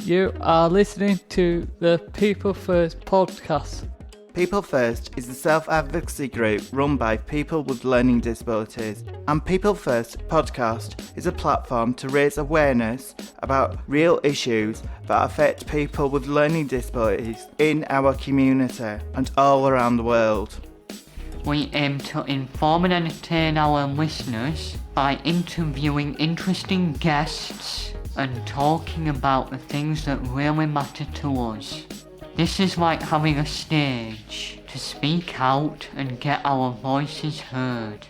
You are listening to the People First podcast. People First is a self-advocacy group run by people with learning disabilities, and People First podcast is a platform to raise awareness about real issues that affect people with learning disabilities in our community and all around the world. We aim to inform and entertain our listeners by interviewing interesting guests and talking about the things that really matter to us. This is like having a stage to speak out and get our voices heard.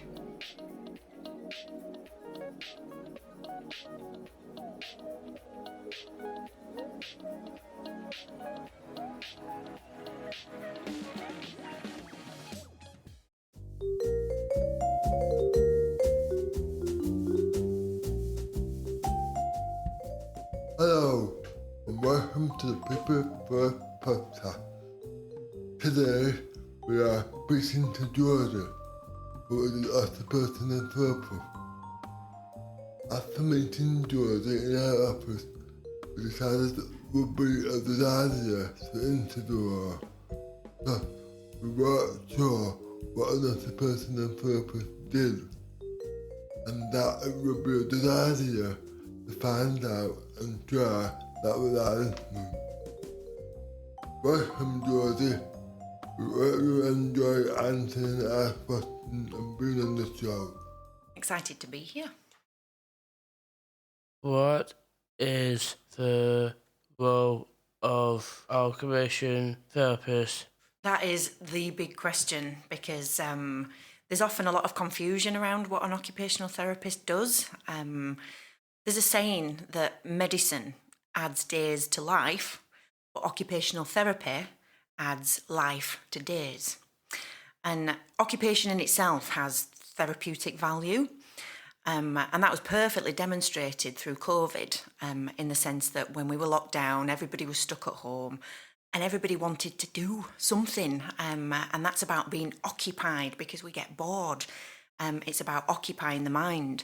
Hello, and welcome to the People First podcast. Today, we are speaking to Jodie, who is the Occupational therapist. After meeting Jodie in our office, we decided it would be a good idea to interview her. So, we weren't sure what an occupational therapist did, and that it would be a good idea to find out and try that with our listeners. Welcome, Jodie. We really enjoy answering our questions and being on the show. Excited to be here. What is the role of occupational therapist? That is the big question because there's often a lot of confusion around what an occupational therapist does. There's a saying that medicine adds days to life, but occupational therapy adds life to days. And occupation in itself has therapeutic value, and that was perfectly demonstrated through COVID in the sense that when we were locked down, everybody was stuck at home and everybody wanted to do something, and that's about being occupied because we get bored. It's about occupying the mind.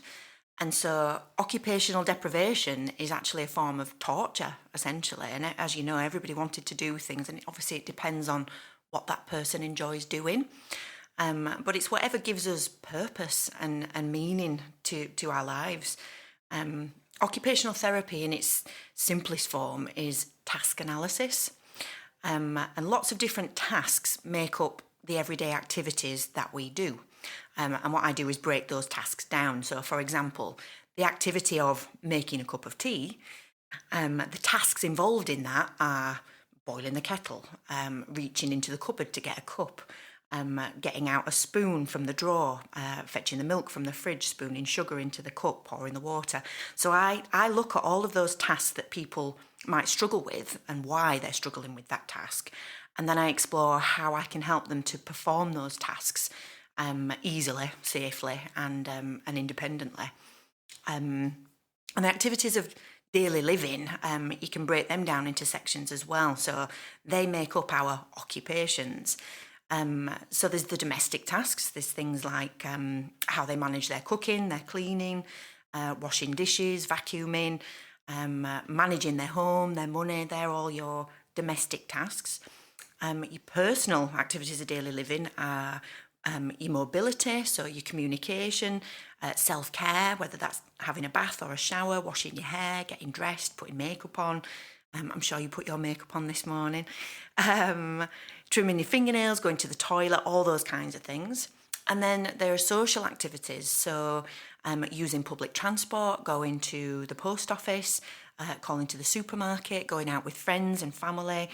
And so occupational deprivation is actually a form of torture, essentially. And as you know, everybody wanted to do things, and obviously it depends on what that person enjoys doing. But it's whatever gives us purpose and meaning to our lives. Occupational therapy in its simplest form is task analysis. And lots of different tasks make up the everyday activities that we do. And what I do is break those tasks down. So, for example, the activity of making a cup of tea, the tasks involved in that are boiling the kettle, reaching into the cupboard to get a cup, getting out a spoon from the drawer, fetching the milk from the fridge, spooning sugar into the cup, pouring the water. So I look at all of those tasks that people might struggle with and why they're struggling with that task. And then I explore how I can help them to perform those tasks easily, safely, and independently. And the activities of daily living, you can break them down into sections as well. So they make up our occupations. So there's the domestic tasks. There's things like how they manage their cooking, their cleaning, washing dishes, vacuuming, managing their home, their money. They're all your domestic tasks. Your personal activities of daily living are your mobility, so your communication, self-care, whether that's having a bath or a shower, washing your hair, getting dressed, putting makeup on. I'm sure you put your makeup on this morning. Trimming your fingernails, going to the toilet, all those kinds of things. And then there are social activities, so using public transport, going to the post office, calling to the supermarket, going out with friends and family.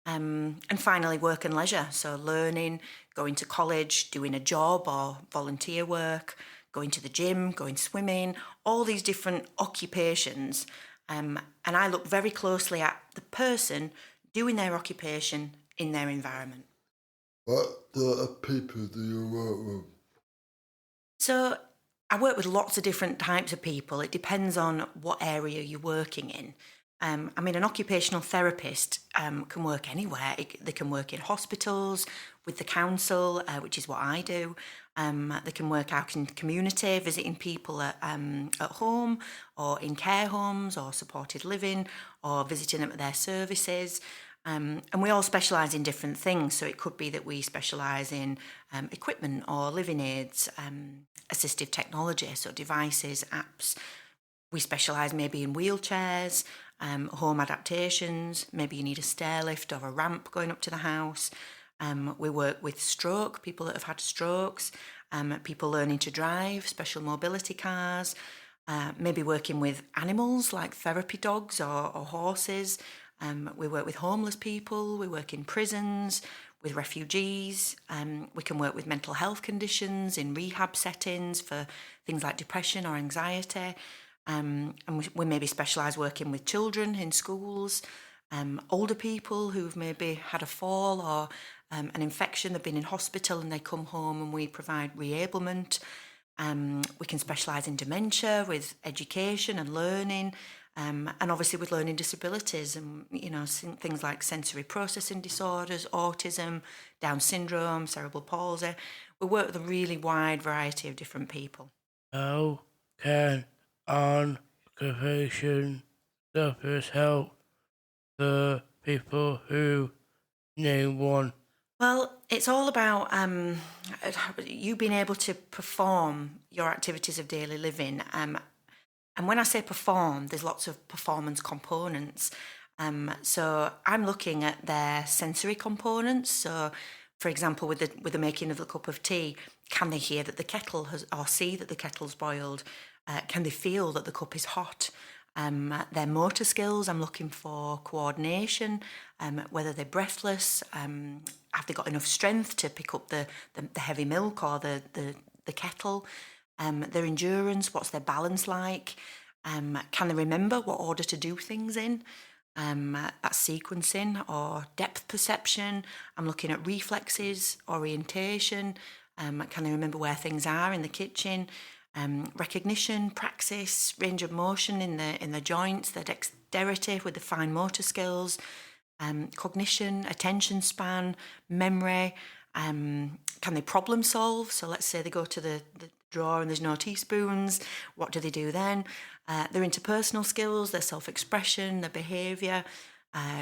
And finally, work and leisure, so learning, going to college, doing a job or volunteer work, going to the gym, going swimming, all these different occupations. And I look very closely at the person doing their occupation in their environment. What sort of people do you work with? So I work with lots of different types of people. It depends on what area you're working in. An occupational therapist can work anywhere. They can work in hospitals, with the council, which is what I do. They can work out in the community, visiting people at home or in care homes or supported living, or visiting them at their services. And we all specialise in different things. So it could be that we specialise in equipment or living aids, assistive technology, so devices, apps. We specialise maybe in wheelchairs, home adaptations. Maybe you need a stair lift or a ramp going up to the house. We work with stroke, people that have had strokes, people learning to drive, special mobility cars, maybe working with animals like therapy dogs or horses. We work with homeless people, we work in prisons, with refugees. We can work with mental health conditions in rehab settings for things like depression or anxiety. And we maybe specialise working with children in schools, older people who've maybe had a fall or an infection, they've been in hospital and they come home, and we provide reablement. We can specialise in dementia with education and learning, and obviously with learning disabilities and, things like sensory processing disorders, autism, Down syndrome, cerebral palsy. We work with a really wide variety of different people. How can an occupation therapist help the people who need one? Well, it's all about you being able to perform your activities of daily living. And when I say perform, there's lots of performance components. So I'm looking at their sensory components. So, for example, with the making of the cup of tea, can they hear that the kettle has, or see that the kettle's boiled? Can they feel that the cup is hot? Their motor skills, I'm looking for coordination, whether they're breathless, have they got enough strength to pick up the heavy milk or the kettle, their endurance, what's their balance like, can they remember what order to do things in, that's sequencing, or depth perception. I'm looking at reflexes, orientation, can they remember where things are in the kitchen, recognition, praxis, range of motion in the joints, their dexterity with the fine motor skills, cognition, attention span, memory. Can they problem solve? So let's say they go to the drawer and there's no teaspoons. What do they do then? Their interpersonal skills, their self-expression, their behaviour,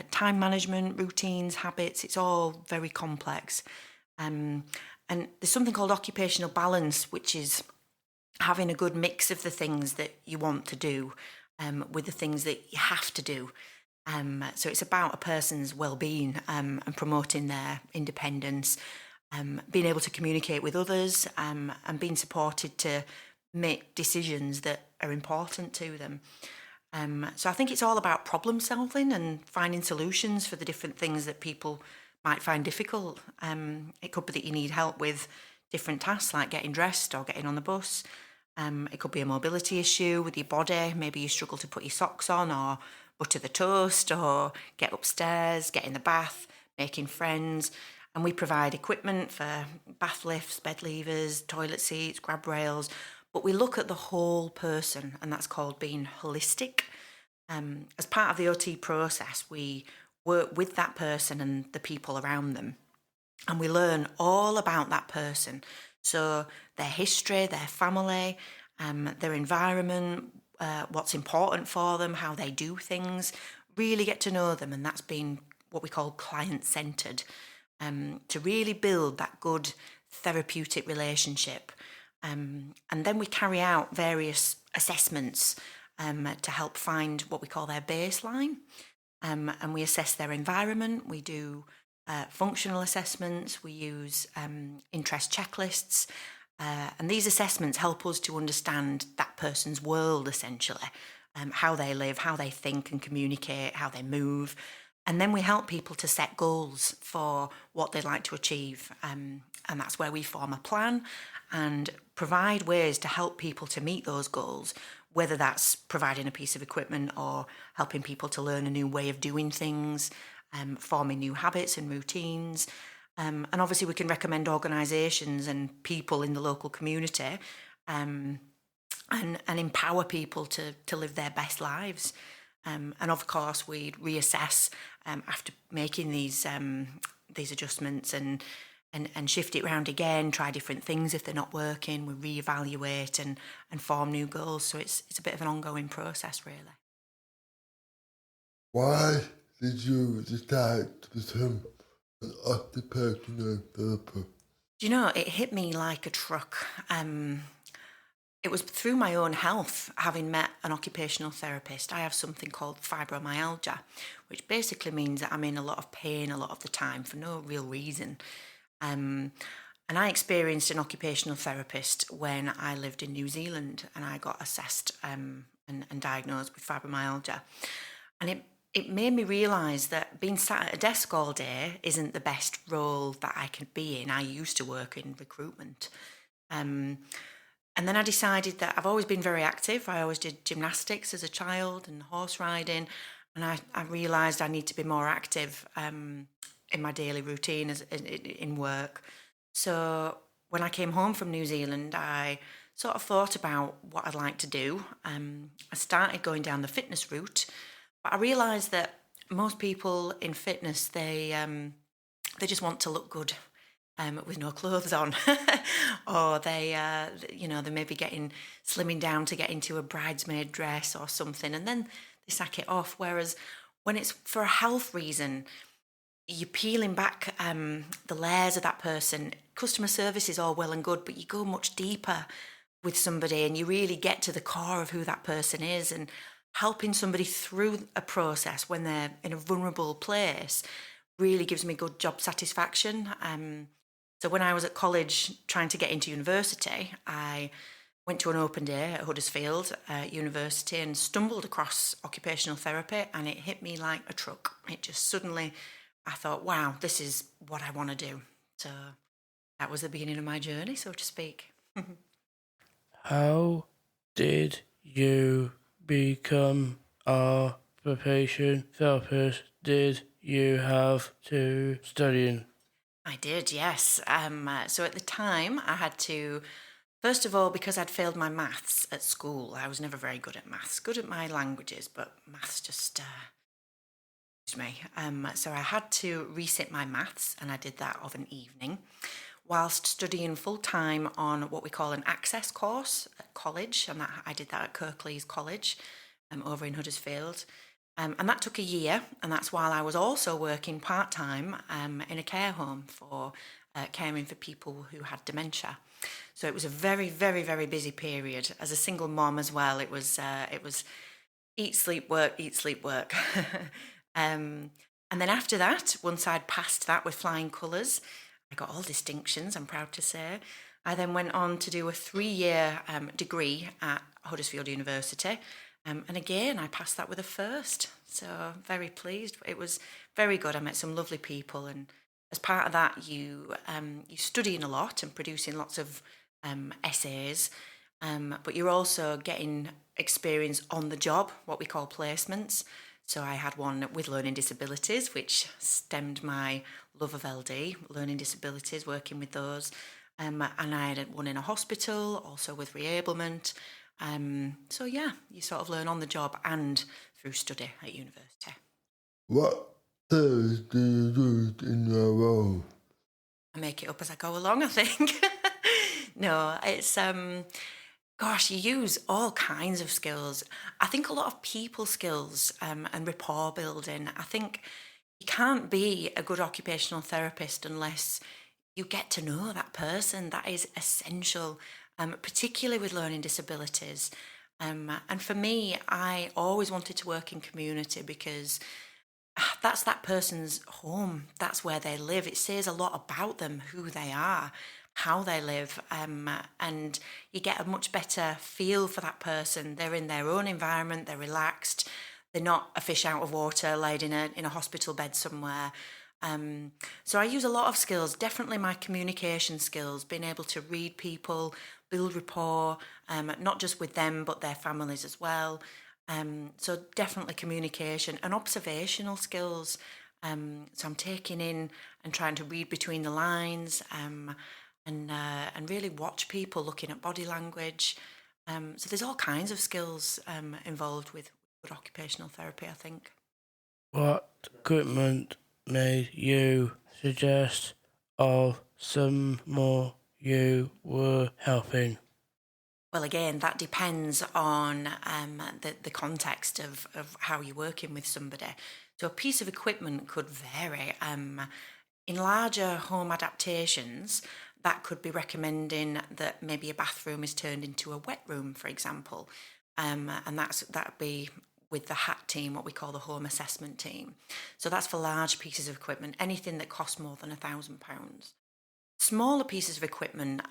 time management, routines, habits. It's all very complex. And there's something called occupational balance, which is having a good mix of the things that you want to do with the things that you have to do. So it's about a person's well-being and promoting their independence, being able to communicate with others, and being supported to make decisions that are important to them. So I think it's all about problem solving and finding solutions for the different things that people might find difficult. It could be that you need help with different tasks like getting dressed or getting on the bus. It could be a mobility issue with your body. Maybe you struggle to put your socks on or butter the toast or get upstairs, get in the bath, making friends. And we provide equipment for bath lifts, bed levers, toilet seats, grab rails. But we look at the whole person, and that's called being holistic. As part of the OT process, we work with that person and the people around them. And we learn all about that person. So their history, their family, their environment, what's important for them, how they do things, really get to know them. And that's been what we call client-centred, to really build that good therapeutic relationship. And then we carry out various assessments to help find what we call their baseline. And we assess their environment. We do functional assessments. We use interest checklists. And these assessments help us to understand that person's world, essentially, how they live, how they think and communicate, how they move. And then we help people to set goals for what they'd like to achieve. And that's where we form a plan and provide ways to help people to meet those goals, whether that's providing a piece of equipment or helping people to learn a new way of doing things, forming new habits and routines. And obviously we can recommend organisations and people in the local community and empower people to live their best lives. And of course, we'd reassess after making these adjustments and shift it around again, try different things if they're not working, we reevaluate and form new goals. So it's a bit of an ongoing process, really. Why did you decide to become an occupational therapist? Do you know, it hit me like a truck. It was through my own health, having met an occupational therapist. I have something called fibromyalgia, which basically means that I'm in a lot of pain a lot of the time for no real reason. And I experienced an occupational therapist when I lived in New Zealand, and I got assessed and diagnosed with fibromyalgia. And it made me realise that being sat at a desk all day isn't the best role that I can be in. I used to work in recruitment. And then I decided that I've always been very active. I always did gymnastics as a child and horse riding. And I realised I need to be more active in my daily routine in work. So when I came home from New Zealand, I sort of thought about what I'd like to do. I started going down the fitness route, but I realised that most people in fitness, they just want to look good with no clothes on, or they may be slimming down to get into a bridesmaid dress or something, and then they sack it off. Whereas when it's for a health reason, you're peeling back the layers of that person. Customer service is all well and good, but you go much deeper with somebody and you really get to the core of who that person is, and helping somebody through a process when they're in a vulnerable place really gives me good job satisfaction. So when I was at college trying to get into university, I went to an open day at Huddersfield University and stumbled across occupational therapy, and it hit me like a truck. It just suddenly, I thought, wow, this is what I want to do. So that was the beginning of my journey, so to speak. How did you become a occupational therapist? Did you have to study? I did, yes. So at the time, I had to, first of all, because I'd failed my maths at school, I was never very good at maths, good at my languages, but maths just used me. So I had to resit my maths, and I did that of an evening, whilst studying full-time on what we call an access course at college, and I did that at Kirklees College over in Huddersfield. And that took a year, and that's while I was also working part-time in a care home for caring for people who had dementia. So it was a very, very, very busy period. As a single mom as well, it was eat, sleep, work, eat, sleep, work. And then after that, once I'd passed that with flying colours, I got all distinctions, I'm proud to say. I then went on to do a 3-year degree at Huddersfield University. And again, I passed that with a first, so very pleased. It was very good. I met some lovely people, and as part of that, you studying a lot and producing lots of essays, but you're also getting experience on the job, what we call placements. So I had one with learning disabilities, which stemmed my love of LD, learning disabilities, working with those. And I had one in a hospital, also with reablement. So yeah, you sort of learn on the job and through study at university. What things do you do in your role? I make it up as I go along, I think. No, it's gosh, you use all kinds of skills. I think a lot of people skills and rapport building. I think you can't be a good occupational therapist unless you get to know that person. That is essential. Particularly with learning disabilities. And for me, I always wanted to work in community because that's that person's home. That's where they live. It says a lot about them, who they are, how they live, and you get a much better feel for that person. They're in their own environment, they're relaxed, they're not a fish out of water laid in a hospital bed somewhere. So I use a lot of skills, definitely my communication skills, being able to read people, build rapport, not just with them, but their families as well. So definitely communication and observational skills. So I'm taking in and trying to read between the lines and really watch people, looking at body language. So there's all kinds of skills involved with good occupational therapy, I think. What equipment made you suggest of some more you were helping? Well, again, that depends on the context of how you're working with somebody. So a piece of equipment could vary. In larger home adaptations, that could be recommending that maybe a bathroom is turned into a wet room, for example. And that'd be with the HAT team, what we call the home assessment team. So that's for large pieces of equipment, anything that costs more than £1,000. Smaller pieces of equipment,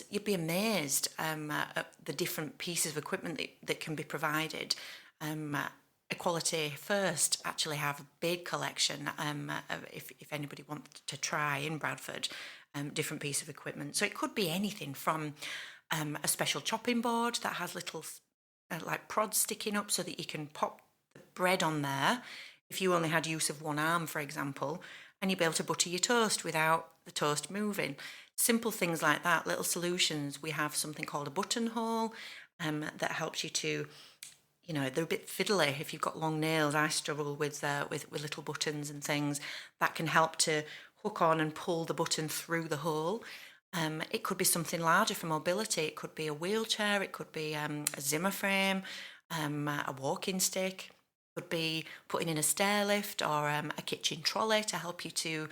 you'd be amazed at the different pieces of equipment that can be provided. Equality First actually have a big collection, if anybody wants to try in Bradford, different pieces of equipment. So it could be anything from a special chopping board that has little like prods sticking up so that you can pop the bread on there if you only had use of one arm, for example, and you'd be able to butter your toast without the toast moving. Simple things like that, little solutions. We have something called a buttonhole that helps you to, they're a bit fiddly if you've got long nails. I struggle with little buttons and things. That can help to hook on and pull the button through the hole. It could be something larger for mobility. It could be a wheelchair. It could be a Zimmer frame, a walking stick. It could be putting in a stair lift or a kitchen trolley to help you to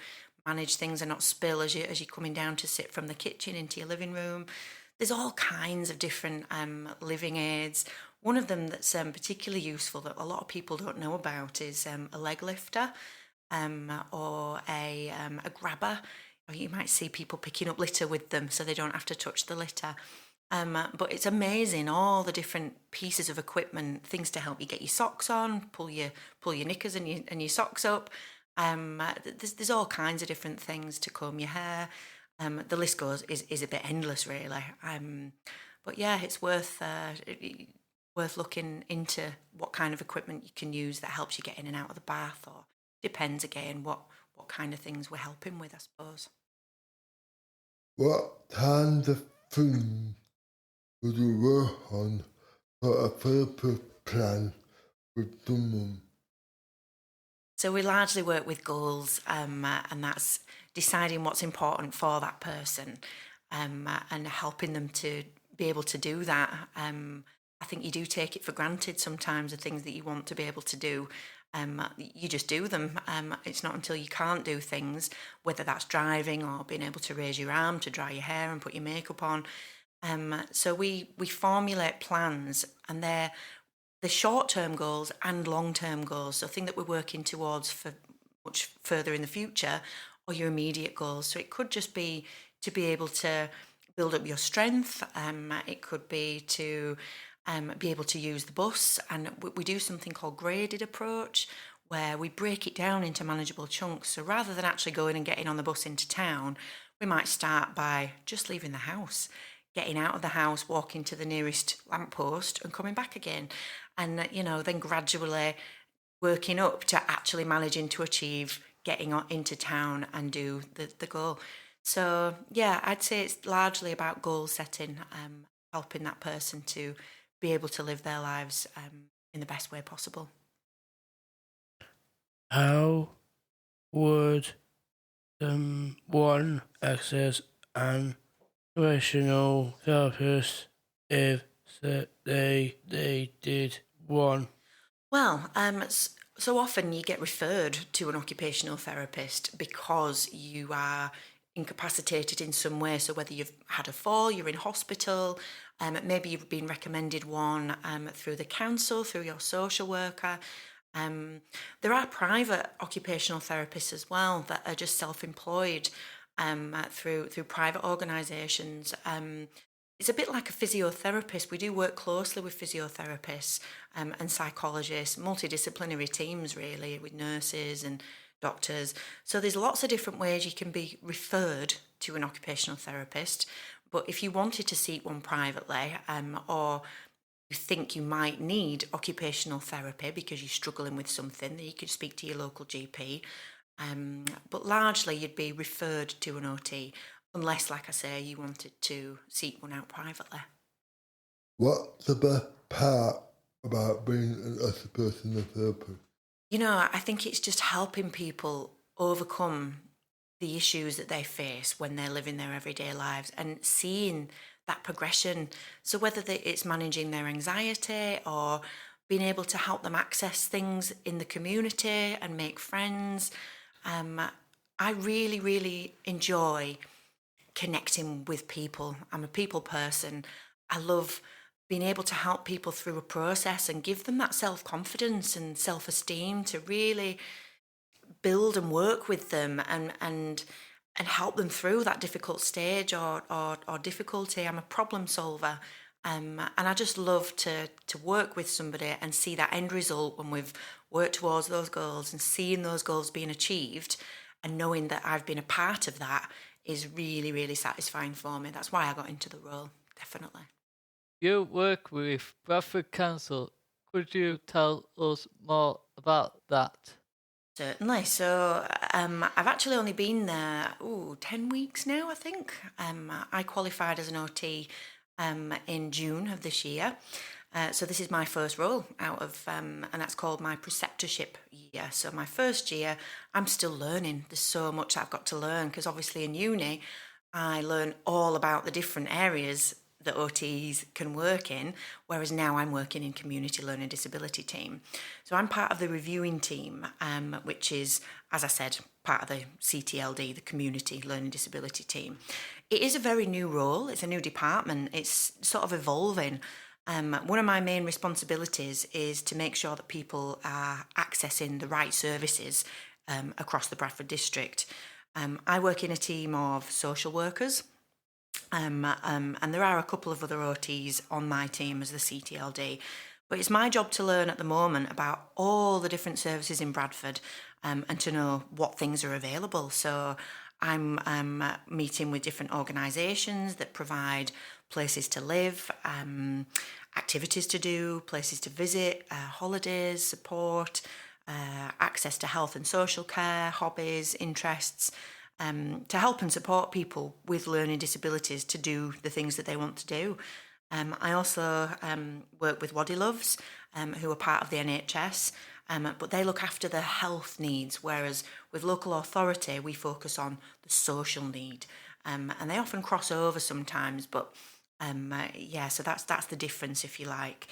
manage things and not spill as you're coming down to sit from the kitchen into your living room. There's all kinds of different living aids. One of them that's particularly useful that a lot of people don't know about is a leg lifter or a grabber. You might see people picking up litter with them so they don't have to touch the litter. But it's amazing, all the different pieces of equipment, things to help you get your socks on, pull your knickers and your socks up. There's all kinds of different things to comb your hair. The list is a bit endless, really. But yeah, it's worth looking into what kind of equipment you can use that helps you get in and out of the bath, or depends again what kind of things we're helping with, I suppose. What kind of things would you work on for a therapy plan with someone? So we largely work with goals, and that's deciding what's important for that person, and helping them to be able to do that. I think you do take it for granted sometimes, the things that you want to be able to do. You just do them. It's not until you can't do things, whether that's driving or being able to raise your arm to dry your hair and put your makeup on. So we formulate plans, and they're the short-term goals and long-term goals. So thing that we're working towards for much further in the future, or your immediate goals. So it could just be to be able to build up your strength. It could be to be able to use the bus, and we do something called graded approach, where we break it down into manageable chunks. So rather than actually going and getting on the bus into town, we might start by just leaving the house, getting out of the house, walking to the nearest lamppost and coming back again. And, then gradually working up to actually managing to achieve getting into town and do the goal. So, yeah, I'd say it's largely about goal setting, helping that person to be able to live their lives in the best way possible. How would one access an occupational therapist if they did one? Well, so often you get referred to an occupational therapist because you are incapacitated in some way. So whether you've had a fall, you're in hospital, maybe you've been recommended one through the council, through your social worker. There are private occupational therapists as well that are just self-employed through private organisations. It's a bit like a physiotherapist. We do work closely with physiotherapists and psychologists, multidisciplinary teams really, with nurses and doctors. So there's lots of different ways you can be referred to an occupational therapist. But if you wanted to seek one privately, or you think you might need occupational therapy because you're struggling with something, then you could speak to your local GP. But largely you'd be referred to an OT, unless, like I say, you wanted to seek one out privately. What's the best part about being an occupational therapist? You know, I think it's just helping people overcome the issues that they face when they're living their everyday lives and seeing that progression. So whether it's managing their anxiety or being able to help them access things in the community and make friends, I really, really enjoy connecting with people. I'm a people person. I love being able to help people through a process and give them that self-confidence and self-esteem to really build and work with them and help them through that difficult stage or difficulty. I'm a problem solver. And I just love to work with somebody and see that end result when we've worked towards those goals and seeing those goals being achieved and knowing that I've been a part of that is really, really satisfying for me. That's why I got into the role, definitely. You work with Bradford Council. Could you tell us more about that? Certainly. So I've actually only been there 10 weeks now, I think. I qualified as an OT in June of this year. So this is my first role out of, and that's called my preceptorship year. So my first year, I'm still learning. There's so much I've got to learn because obviously in uni, I learn all about the different areas that OTs can work in, whereas now I'm working in community learning disability team. So I'm part of the reviewing team, which is, as I said, part of the CTLD, the community learning disability team. It is a very new role. It's a new department. It's sort of evolving. One of my main responsibilities is to make sure that people are accessing the right services across the Bradford district. I work in a team of social workers, and there are a couple of other OTs on my team as the CTLD. But it's my job to learn at the moment about all the different services in Bradford and to know what things are available. So I'm meeting with different organisations that provide places to live, activities to do, places to visit, holidays, support, access to health and social care, hobbies, interests, to help and support people with learning disabilities to do the things that they want to do. I also work with Waddy Loves, who are part of the NHS, but they look after the health needs, whereas with local authority, we focus on the social need. And they often cross over sometimes, but so that's the difference, if you like.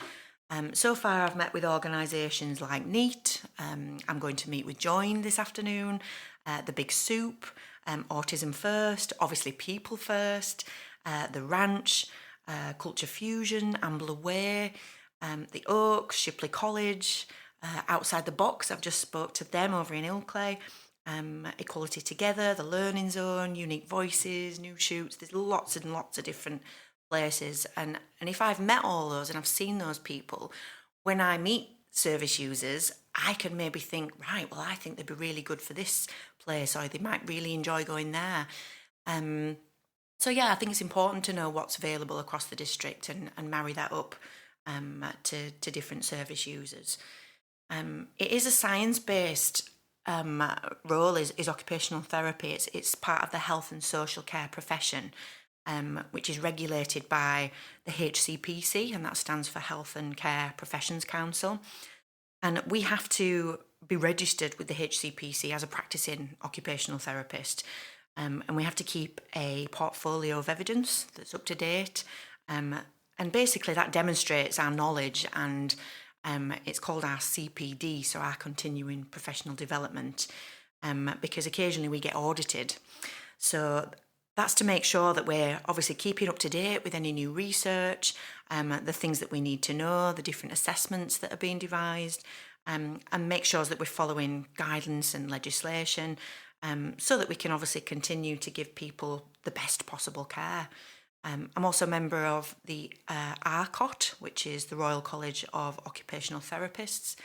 So far, I've met with organisations like NEAT. I'm going to meet with Join this afternoon, the Big Soup, Autism First, obviously People First, the Ranch, Culture Fusion, Amble Way, the Oaks, Shipley College, Outside the Box. I've just spoke to them over in Ilkley. Equality Together, the Learning Zone, Unique Voices, New Shoots. There's lots and lots of different places, and if I've met all those and I've seen those people, when I meet service users, I can maybe think, right, well, I think they'd be really good for this place, or they might really enjoy going there. So yeah, I think it's important to know what's available across the district and marry that up to different service users. It is a science-based role, is occupational therapy. It's part of the health and social care profession, which is regulated by the HCPC, and that stands for Health and Care Professions Council. And we have to be registered with the HCPC as a practicing occupational therapist. And we have to keep a portfolio of evidence that's up to date. And basically that demonstrates our knowledge, and it's called our CPD, so our continuing professional development, because occasionally we get audited. So that's to make sure that we're obviously keeping up to date with any new research, the things that we need to know, the different assessments that are being devised, and make sure that we're following guidance and legislation, so that we can obviously continue to give people the best possible care. I'm also a member of the RCOT, which is the Royal College of Occupational Therapists,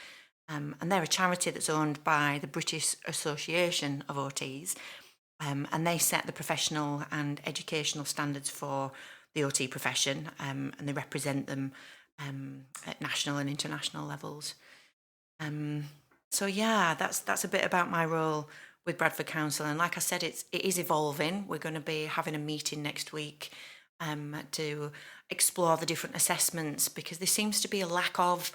and they're a charity that's owned by the British Association of OTs. And they set the professional and educational standards for the OT profession, and they represent them at national and international levels. So yeah, that's a bit about my role with Bradford Council. And like I said, it is evolving. We're going to be having a meeting next week to explore the different assessments, because there seems to be a lack of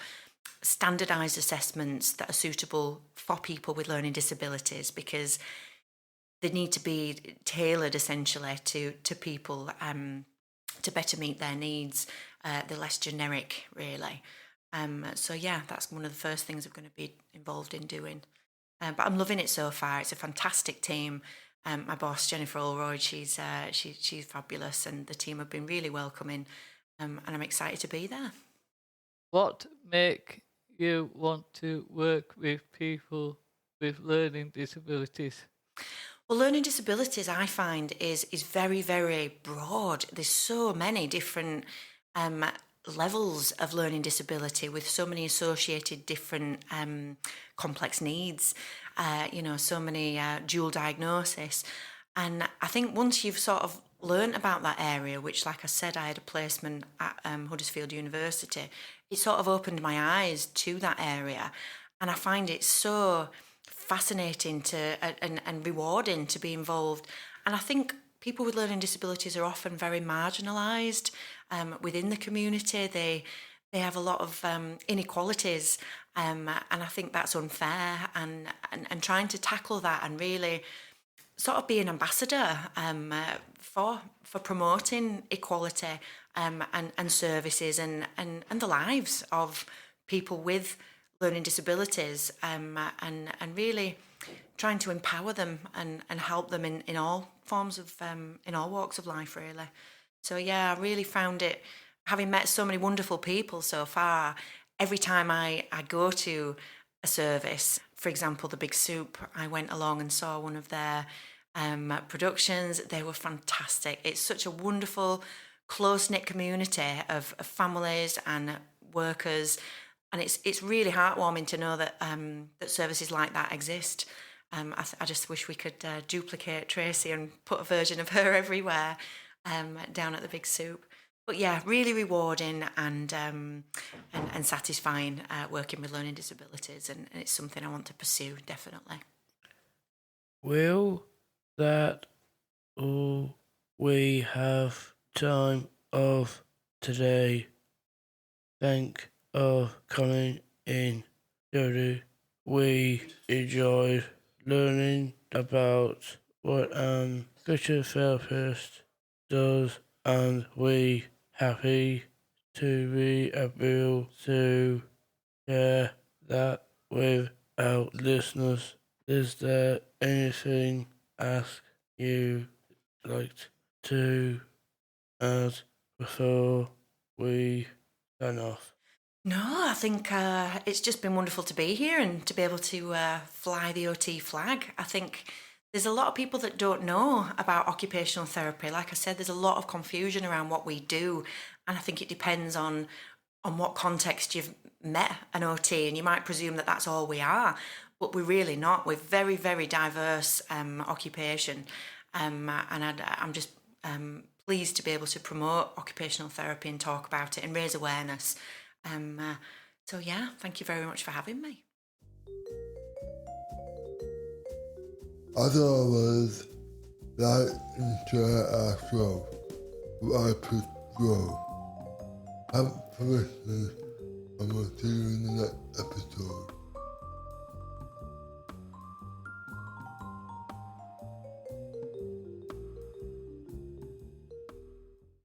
standardised assessments that are suitable for people with learning disabilities, because they need to be tailored essentially to people to better meet their needs. They're less generic, really. So yeah, that's one of the first things I'm going to be involved in doing. But I'm loving it so far. It's a fantastic team. My boss, Jennifer Olroyd, she's fabulous, and the team have been really welcoming, and I'm excited to be there. What make you want to work with people with learning disabilities? Well, learning disabilities, I find, is very, very broad. There's so many different levels of learning disability, with so many associated different complex needs, so many dual diagnosis. And I think once you've sort of learnt about that area, which, like I said, I had a placement at Huddersfield University, it sort of opened my eyes to that area. And I find it so fascinating and rewarding to be involved. And I think people with learning disabilities are often very marginalised within the community. They have a lot of inequalities, and I think that's unfair. And trying to tackle that and really sort of be an ambassador for promoting equality and services and the lives of people with learning disabilities, and really trying to empower them and help them in all forms of in all walks of life, really. So yeah, I really found it, having met so many wonderful people so far. Every time I go to a service, for example, the Big Soup, I went along and saw one of their productions. They were fantastic. It's such a wonderful, close-knit community of families and workers. And it's really heartwarming to know that that services like that exist. I just wish we could duplicate Tracy and put a version of her everywhere down at the Big Soup. But yeah, really rewarding and satisfying working with learning disabilities, and it's something I want to pursue, definitely. Will that all we have time of today? Thank of coming in, Jodie. We enjoyed learning about what an occupational therapist does, and we happy to be able to share that with our listeners. Is there anything else you like to add before we sign off? No, I think it's just been wonderful to be here and to be able to fly the OT flag. I think there's a lot of people that don't know about occupational therapy. Like I said, there's a lot of confusion around what we do, and I think it depends on what context you've met an OT, and you might presume that that's all we are, but we're really not. We're very, very diverse occupation, and I'm just pleased to be able to promote occupational therapy and talk about it and raise awareness. So yeah, thank you very much for having me. As always, like and share our show so I could grow. Thanks for listening, and we'll see you in the next episode.